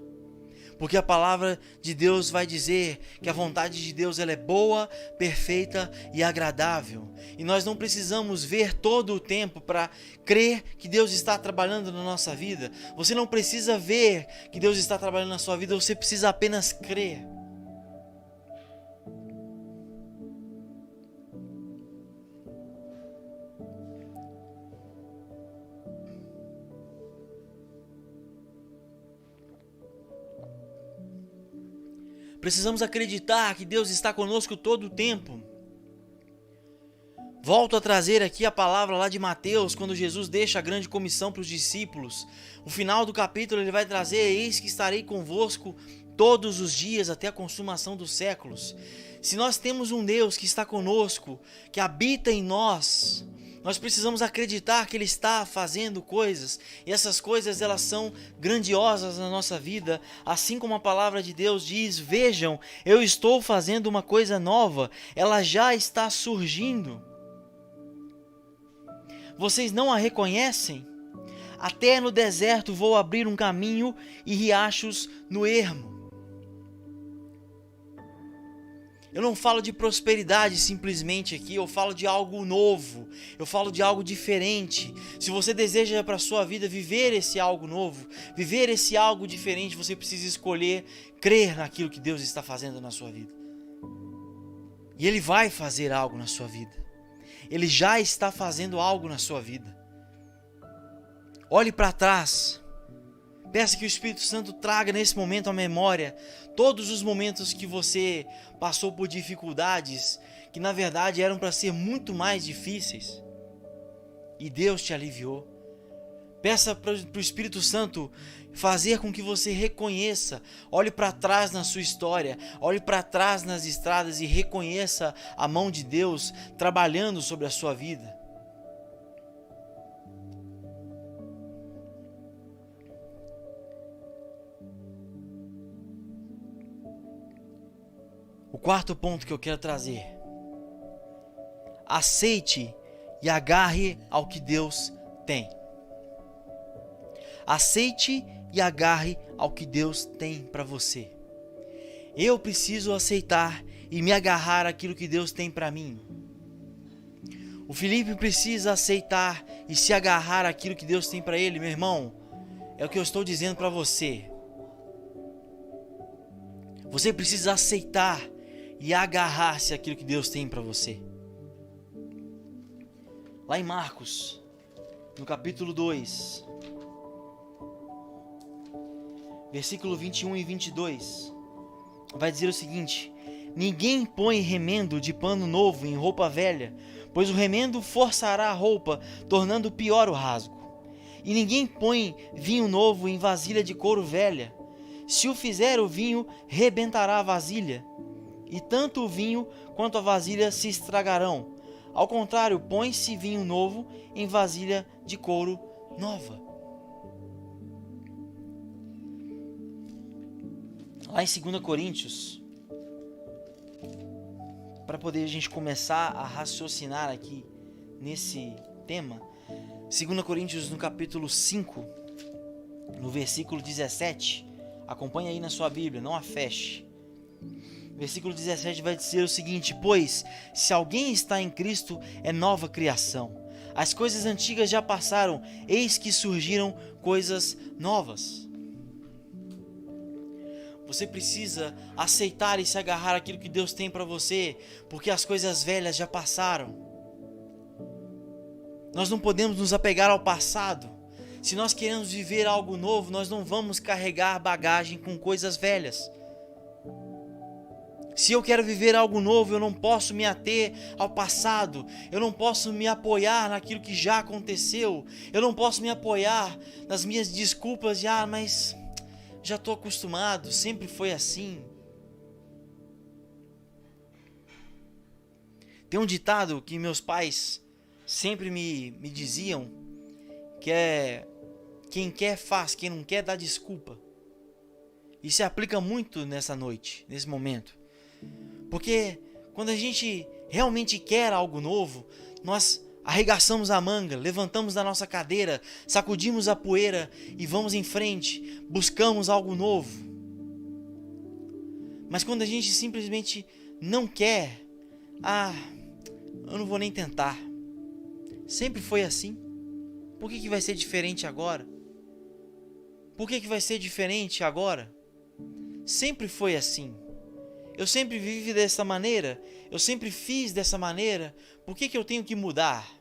Speaker 1: Porque a palavra de Deus vai dizer que a vontade de Deus ela é boa, perfeita e agradável. E nós não precisamos ver todo o tempo para crer que Deus está trabalhando na nossa vida. Você não precisa ver que Deus está trabalhando na sua vida, você precisa apenas crer. Precisamos acreditar que Deus está conosco todo o tempo. Volto a trazer aqui a palavra lá de Mateus, quando Jesus deixa a grande comissão para os discípulos. No final do capítulo ele vai trazer: eis que estarei convosco todos os dias até a consumação dos séculos. Se nós temos um Deus que está conosco, que habita em nós, nós precisamos acreditar que Ele está fazendo coisas, e essas coisas elas são grandiosas na nossa vida, assim como a palavra de Deus diz: vejam, eu estou fazendo uma coisa nova, ela já está surgindo. Vocês não a reconhecem? Até no deserto vou abrir um caminho e riachos no ermo. Eu não falo de prosperidade simplesmente aqui, eu falo de algo novo, eu falo de algo diferente. Se você deseja para a sua vida viver esse algo novo, viver esse algo diferente, você precisa escolher crer naquilo que Deus está fazendo na sua vida. E Ele vai fazer algo na sua vida. Ele já está fazendo algo na sua vida. Olhe para trás. Peça que o Espírito Santo traga nesse momento à memória todos os momentos que você passou por dificuldades que na verdade eram para ser muito mais difíceis e Deus te aliviou. Peça para o Espírito Santo fazer com que você reconheça, olhe para trás na sua história, olhe para trás nas estradas e reconheça a mão de Deus trabalhando sobre a sua vida. O quarto ponto que eu quero trazer: aceite e agarre ao que Deus tem. Aceite e agarre ao que Deus tem para você. Eu preciso aceitar e me agarrar àquilo que Deus tem para mim. O Felipe precisa aceitar e se agarrar àquilo que Deus tem para ele, meu irmão. É o que eu estou dizendo para você. Você precisa aceitar e agarrar-se àquilo que Deus tem para você. Lá em Marcos, no capítulo 2, versículo 21 e 22, vai dizer o seguinte: ninguém põe remendo de pano novo em roupa velha, pois o remendo forçará a roupa, tornando pior o rasgo. E ninguém põe vinho novo em vasilha de couro velha. Se o fizer, o vinho rebentará a vasilha, e tanto o vinho quanto a vasilha se estragarão. Ao contrário, põe-se vinho novo em vasilha de couro nova. Lá em 2 Coríntios, para poder a gente começar a raciocinar aqui nesse tema, 2 Coríntios no capítulo 5, no versículo 17, acompanha aí na sua Bíblia, não a feche. Versículo 17 vai dizer o seguinte: pois, se alguém está em Cristo, é nova criação. As coisas antigas já passaram, eis que surgiram coisas novas. Você precisa aceitar e se agarrar àquilo que Deus tem para você, porque as coisas velhas já passaram. Nós não podemos nos apegar ao passado. Se nós queremos viver algo novo, nós não vamos carregar bagagem com coisas velhas. Se eu quero viver algo novo, eu não posso me ater ao passado. Eu não posso me apoiar naquilo que já aconteceu. Eu não posso me apoiar nas minhas desculpas de, mas já estou acostumado, sempre foi assim. Tem um ditado que meus pais sempre me diziam, que é: quem quer faz, quem não quer dá desculpa. E se aplica muito nessa noite, nesse momento. Porque quando a gente realmente quer algo novo, nós arregaçamos a manga, levantamos da nossa cadeira, sacudimos a poeira e vamos em frente, buscamos algo novo. Mas quando a gente simplesmente não quer, eu não vou nem tentar. Sempre foi assim. Por que vai ser diferente agora? Por que vai ser diferente agora? Sempre foi assim. Eu sempre vivi dessa maneira. Eu sempre fiz dessa maneira. Por que eu tenho que mudar?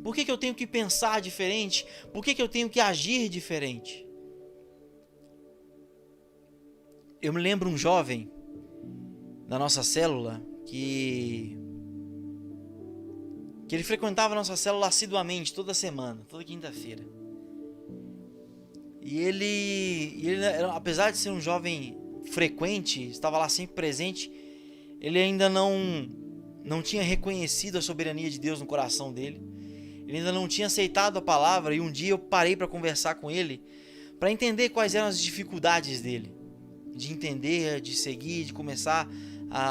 Speaker 1: Por que eu tenho que pensar diferente? Por que eu tenho que agir diferente? Eu me lembro um jovem da nossa célula que ele frequentava a nossa célula assiduamente, toda semana, toda quinta-feira. E ele, apesar de ser um jovem frequente, estava lá sempre presente, ele ainda não tinha reconhecido a soberania de Deus no coração dele. Ele ainda não tinha aceitado a palavra, e um dia eu parei para conversar com ele, para entender quais eram as dificuldades dele, de entender, de seguir, de começar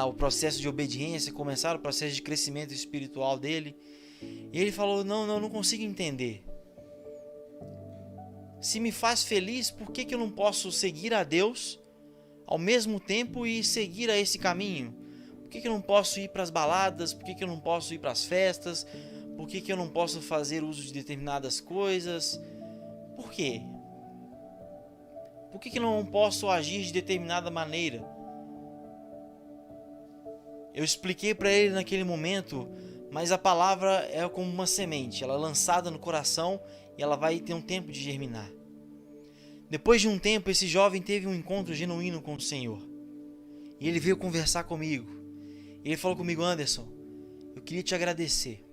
Speaker 1: o processo de obediência, começar o processo de crescimento espiritual dele. E ele falou: não consigo entender. Se me faz feliz, por que eu não posso seguir a Deus ao mesmo tempo e seguir a esse caminho? Por que eu não posso ir para as baladas? Por que eu não posso ir para as festas? Por que eu não posso fazer uso de determinadas coisas? Por quê? Por que eu não posso agir de determinada maneira? Eu expliquei para ele naquele momento, mas a palavra é como uma semente, ela é lançada no coração e ela vai ter um tempo de germinar. Depois de um tempo, esse jovem teve um encontro genuíno com o Senhor. E ele veio conversar comigo. Ele falou comigo: Anderson, eu queria te agradecer,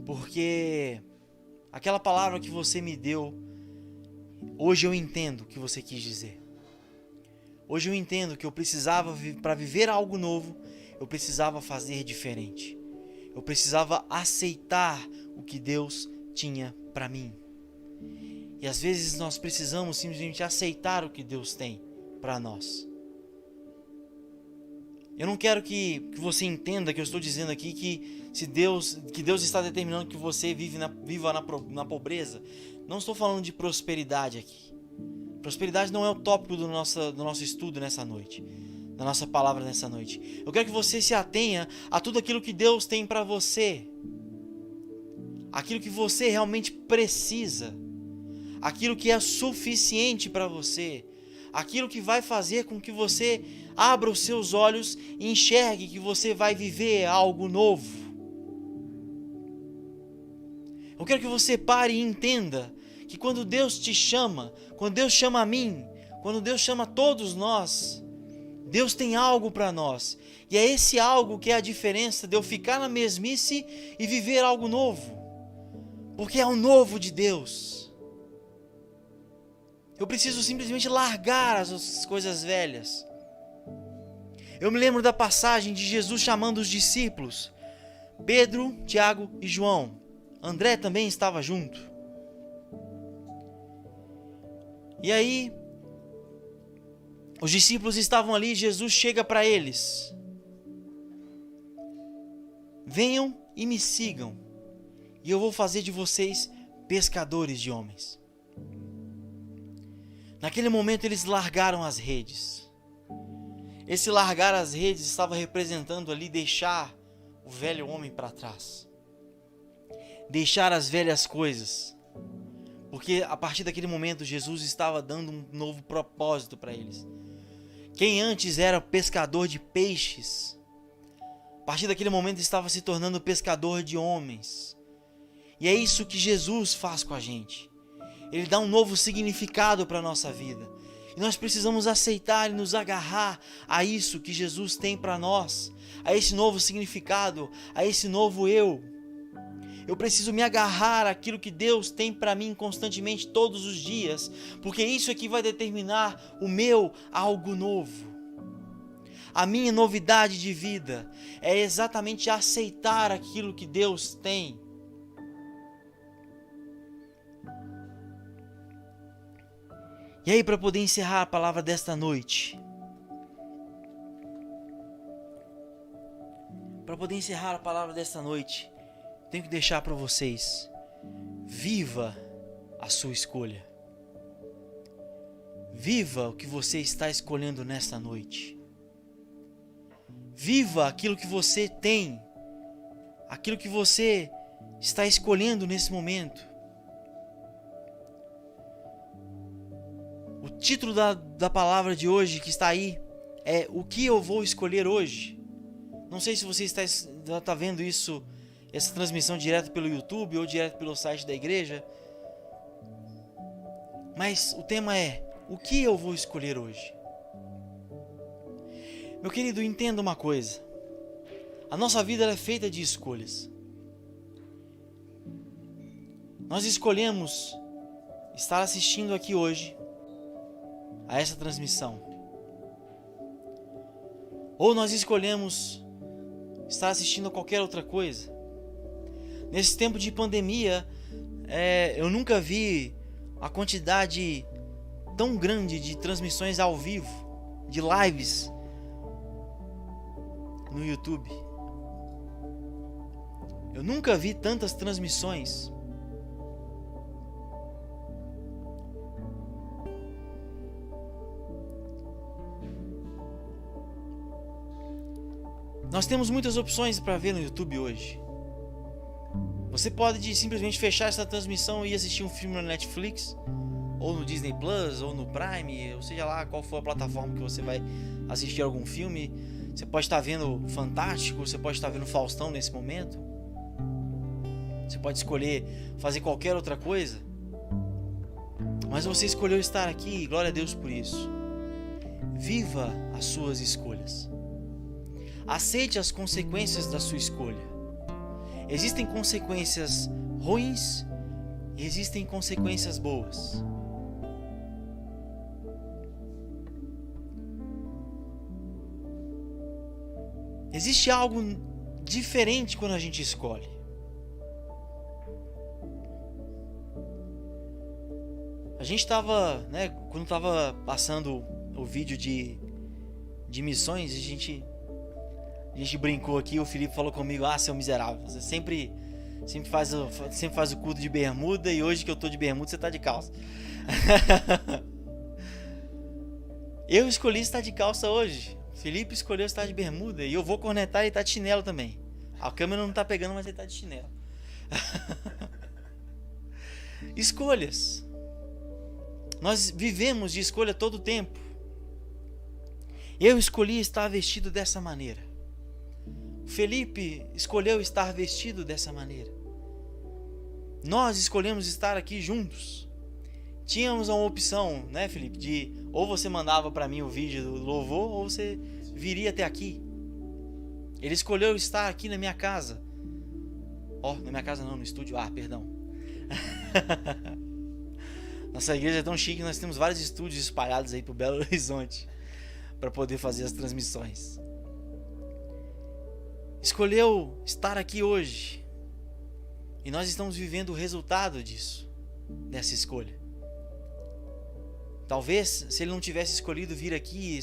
Speaker 1: porque aquela palavra que você me deu, hoje eu entendo o que você quis dizer. Hoje eu entendo que eu precisava, para viver algo novo, eu precisava fazer diferente. Eu precisava aceitar o que Deus tinha para mim. E às vezes nós precisamos simplesmente aceitar o que Deus tem para nós. Eu não quero que você entenda que eu estou dizendo aqui que Deus está determinando que você viva na pobreza. Não estou falando de prosperidade aqui. Prosperidade não é o tópico do nosso estudo nessa noite, da nossa palavra nessa noite. Eu quero que você se atenha a tudo aquilo que Deus tem para você, aquilo que você realmente precisa, aquilo que é suficiente para você, aquilo que vai fazer com que você abra os seus olhos e enxergue que você vai viver algo novo. Eu quero que você pare e entenda que quando Deus te chama, quando Deus chama a mim, quando Deus chama todos nós, Deus tem algo para nós. E é esse algo que é a diferença de eu ficar na mesmice e viver algo novo. Porque é o novo de Deus. Eu preciso simplesmente largar as coisas velhas. Eu me lembro da passagem de Jesus chamando os discípulos, Pedro, Tiago e João. André também estava junto. E aí, os discípulos estavam ali, Jesus chega para eles: venham e me sigam, e eu vou fazer de vocês pescadores de homens. Naquele momento eles largaram as redes. Esse largar as redes estava representando ali deixar o velho homem para trás, deixar as velhas coisas. Porque a partir daquele momento Jesus estava dando um novo propósito para eles. Quem antes era pescador de peixes, a partir daquele momento estava se tornando pescador de homens. E é isso que Jesus faz com a gente. Ele dá um novo significado para a nossa vida. E nós precisamos aceitar e nos agarrar a isso que Jesus tem para nós, a esse novo significado, a esse novo eu. Eu preciso me agarrar àquilo que Deus tem para mim constantemente todos os dias, porque isso é que vai determinar o meu algo novo. A minha novidade de vida é exatamente aceitar aquilo que Deus tem. E aí, para poder encerrar a palavra desta noite, tenho que deixar para vocês: viva a sua escolha. Viva o que você está escolhendo nesta noite. Viva aquilo que você tem, aquilo que você está escolhendo nesse momento. O título da palavra de hoje que está aí é: o que eu vou escolher hoje? Não sei se você está vendo isso, essa transmissão direto pelo YouTube ou direto pelo site da igreja, mas o tema é: o que eu vou escolher hoje? Meu querido, entenda uma coisa: a nossa vida é feita de escolhas. Nós escolhemos estar assistindo aqui hoje a essa transmissão, ou nós escolhemos estar assistindo a qualquer outra coisa. Nesse tempo de pandemia, eu nunca vi a quantidade tão grande de transmissões ao vivo, de lives no YouTube. Eu nunca vi tantas transmissões. Nós temos muitas opções para ver no YouTube hoje. Você pode simplesmente fechar essa transmissão e assistir um filme no Netflix, ou no Disney Plus, ou no Prime, ou seja lá qual for a plataforma que você vai assistir algum filme. Você pode estar vendo Fantástico, você pode estar vendo Faustão nesse momento. Você pode escolher fazer qualquer outra coisa. Mas você escolheu estar aqui, e glória a Deus por isso. Viva as suas escolhas. Aceite as consequências da sua escolha. Existem consequências ruins e existem consequências boas. Existe algo diferente quando a gente escolhe. A gente estava, quando estava passando o vídeo de missões, a gente brincou aqui, o Felipe falou comigo: seu miserável, você sempre faz o culto de bermuda, e hoje que eu tô de bermuda você tá de calça. Eu escolhi estar de calça hoje, Felipe escolheu estar de bermuda, e eu vou cornetar e tá de chinelo também. A câmera não tá pegando, mas ele tá de chinelo. Escolhas. Nós vivemos de escolha todo o tempo. Eu escolhi estar vestido dessa maneira. Felipe escolheu estar vestido dessa maneira. Nós escolhemos estar aqui juntos. Tínhamos uma opção, Felipe, de ou você mandava para mim o vídeo do louvor, ou você viria até aqui. Ele escolheu estar aqui na minha casa. Na minha casa não, no estúdio. Perdão. Nossa igreja é tão chique que nós temos vários estúdios espalhados aí pro Belo Horizonte para poder fazer as transmissões. Escolheu estar aqui hoje, e nós estamos vivendo o resultado disso, dessa escolha. Talvez, se ele não tivesse escolhido vir aqui,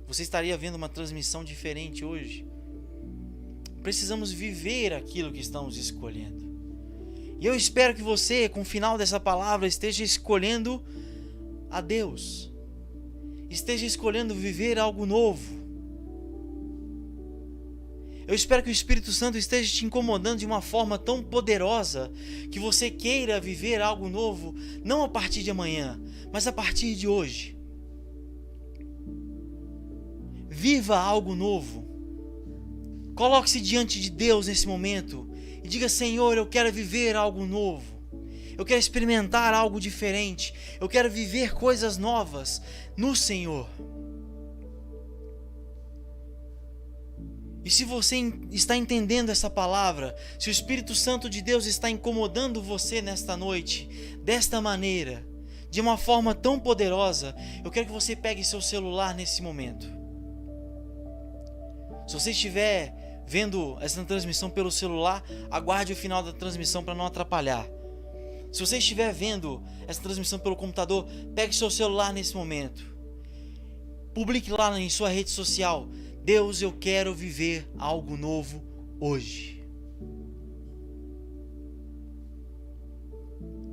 Speaker 1: você estaria vendo uma transmissão diferente hoje. Precisamos viver aquilo que estamos escolhendo. E eu espero que você, com o final dessa palavra, esteja escolhendo a Deus. Esteja escolhendo viver algo novo. Eu espero que o Espírito Santo esteja te incomodando de uma forma tão poderosa que você queira viver algo novo, não a partir de amanhã, mas a partir de hoje. Viva algo novo. Coloque-se diante de Deus nesse momento e diga: Senhor, eu quero viver algo novo. Eu quero experimentar algo diferente. Eu quero viver coisas novas no Senhor. E se você está entendendo essa palavra, se o Espírito Santo de Deus está incomodando você nesta noite, desta maneira, de uma forma tão poderosa, eu quero que você pegue seu celular nesse momento. Se você estiver vendo essa transmissão pelo celular, aguarde o final da transmissão para não atrapalhar. Se você estiver vendo essa transmissão pelo computador, pegue seu celular nesse momento. Publique lá em sua rede social: Deus, eu quero viver algo novo hoje.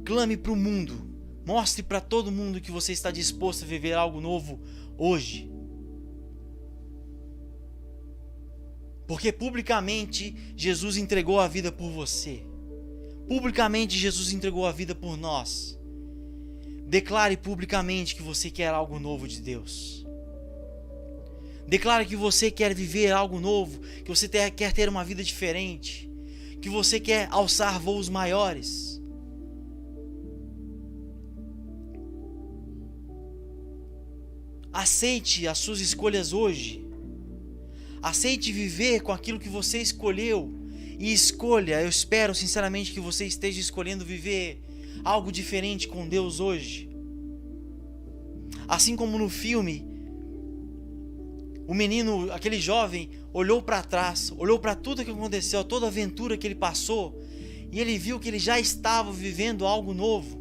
Speaker 1: Clame para o mundo. Mostre para todo mundo que você está disposto a viver algo novo hoje. Porque publicamente Jesus entregou a vida por você. Publicamente Jesus entregou a vida por nós. Declare publicamente que você quer algo novo de Deus. Declare que você quer viver algo novo, que você quer ter uma vida diferente, que você quer alçar voos maiores. Aceite as suas escolhas hoje. Aceite viver com aquilo que você escolheu. E escolha, eu espero sinceramente que você esteja escolhendo viver algo diferente com Deus hoje. Assim como no filme, o menino, aquele jovem, olhou para trás, olhou para tudo que aconteceu, toda a aventura que ele passou, e ele viu que ele já estava vivendo algo novo.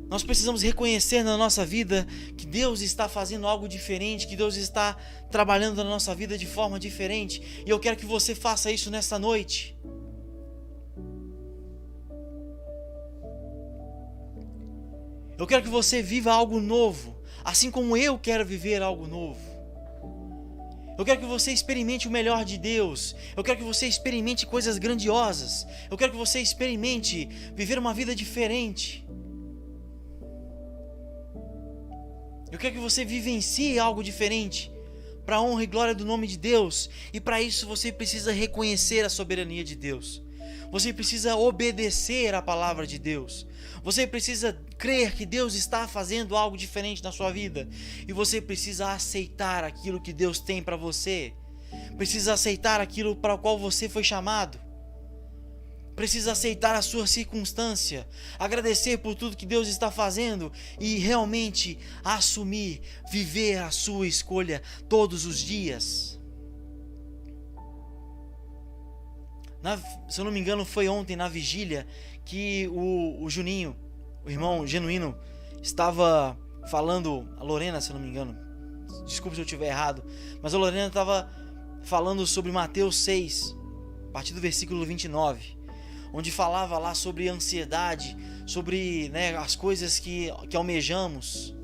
Speaker 1: Nós precisamos reconhecer na nossa vida que Deus está fazendo algo diferente, que Deus está trabalhando na nossa vida de forma diferente. E eu quero que você faça isso nesta noite. Eu quero que você viva algo novo, assim como eu quero viver algo novo. Eu quero que você experimente o melhor de Deus. Eu quero que você experimente coisas grandiosas. Eu quero que você experimente viver uma vida diferente. Eu quero que você vivencie algo diferente, para a honra e glória do nome de Deus. E para isso você precisa reconhecer a soberania de Deus. Você precisa obedecer à palavra de Deus. Você precisa crer que Deus está fazendo algo diferente na sua vida. E você precisa aceitar aquilo que Deus tem para você. Precisa aceitar aquilo para o qual você foi chamado. Precisa aceitar a sua circunstância, agradecer por tudo que Deus está fazendo e realmente assumir, viver a sua escolha todos os dias. Se eu não me engano, foi ontem na vigília que o Juninho, o irmão genuíno, estava falando, a Lorena, se eu não me engano, desculpe se eu estiver errado, mas a Lorena estava falando sobre Mateus 6, a partir do versículo 29. Onde falava lá sobre ansiedade, sobre as coisas que almejamos,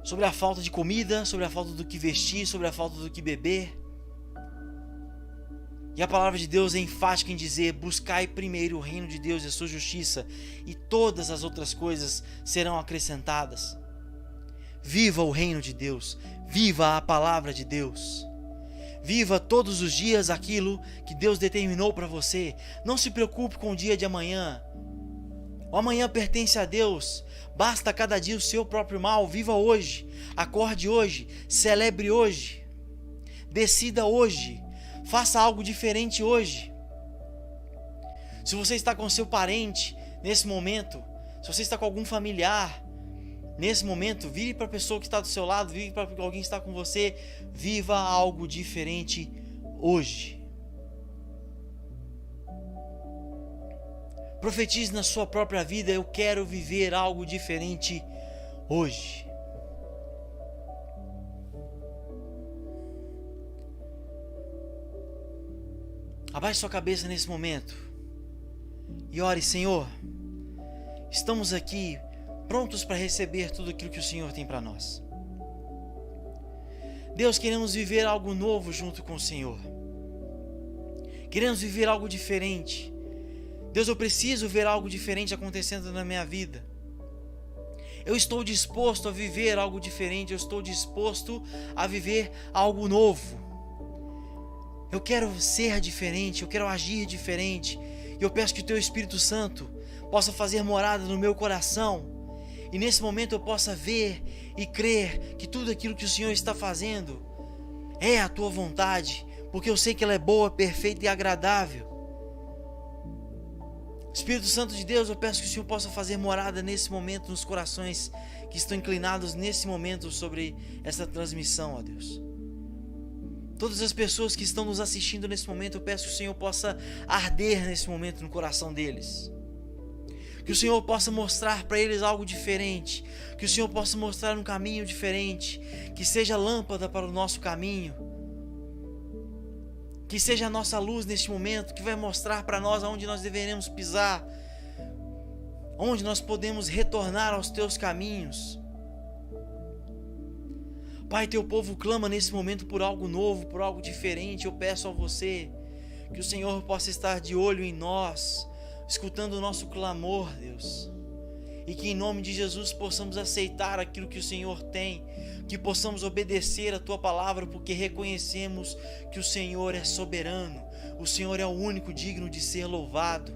Speaker 1: sobre a falta de comida, sobre a falta do que vestir, sobre a falta do que beber. E a palavra de Deus é enfática em dizer: buscai primeiro o reino de Deus e a sua justiça, e todas as outras coisas serão acrescentadas. Viva o reino de Deus, viva a palavra de Deus. Viva todos os dias aquilo que Deus determinou para você. Não se preocupe com o dia de amanhã. O amanhã pertence a Deus. Basta cada dia o seu próprio mal. Viva hoje. Acorde hoje. Celebre hoje. Decida hoje. Faça algo diferente hoje. Se você está com seu parente nesse momento, se você está com algum familiar nesse momento, vire para a pessoa que está do seu lado, vire para alguém que está com você. Viva algo diferente hoje. Profetize na sua própria vida: eu quero viver algo diferente hoje. Abaixe sua cabeça nesse momento e ore: Senhor, estamos aqui prontos para receber tudo aquilo que o Senhor tem para nós. Deus, queremos viver algo novo junto com o Senhor. Queremos viver algo diferente. Deus, eu preciso ver algo diferente acontecendo na minha vida. Eu estou disposto a viver algo diferente. Eu estou disposto a viver algo novo. Eu quero ser diferente, eu quero agir diferente. E eu peço que o Teu Espírito Santo possa fazer morada no meu coração. E nesse momento eu possa ver e crer que tudo aquilo que o Senhor está fazendo é a Tua vontade, porque eu sei que ela é boa, perfeita e agradável. Espírito Santo de Deus, eu peço que o Senhor possa fazer morada nesse momento nos corações que estão inclinados nesse momento sobre essa transmissão, ó Deus. Todas as pessoas que estão nos assistindo nesse momento, eu peço que o Senhor possa arder nesse momento no coração deles. Que o Senhor possa mostrar para eles algo diferente. Que o Senhor possa mostrar um caminho diferente. Que seja lâmpada para o nosso caminho. Que seja a nossa luz neste momento, que vai mostrar para nós aonde nós deveremos pisar. Onde nós podemos retornar aos Teus caminhos. Pai, Teu povo clama nesse momento por algo novo, por algo diferente. Eu peço a Você que o Senhor possa estar de olho em nós, escutando o nosso clamor, Deus. E que em nome de Jesus possamos aceitar aquilo que o Senhor tem, que possamos obedecer a Tua palavra, porque reconhecemos que o Senhor é soberano, o Senhor é o único digno de ser louvado,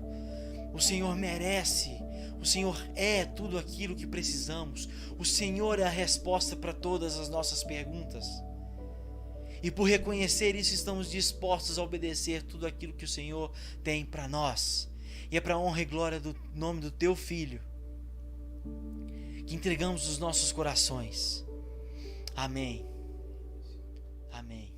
Speaker 1: o Senhor merece. O Senhor é tudo aquilo que precisamos. O Senhor é a resposta para todas as nossas perguntas. E por reconhecer isso, estamos dispostos a obedecer tudo aquilo que o Senhor tem para nós. E é para a honra e glória do nome do Teu Filho que entregamos os nossos corações. Amém. Amém.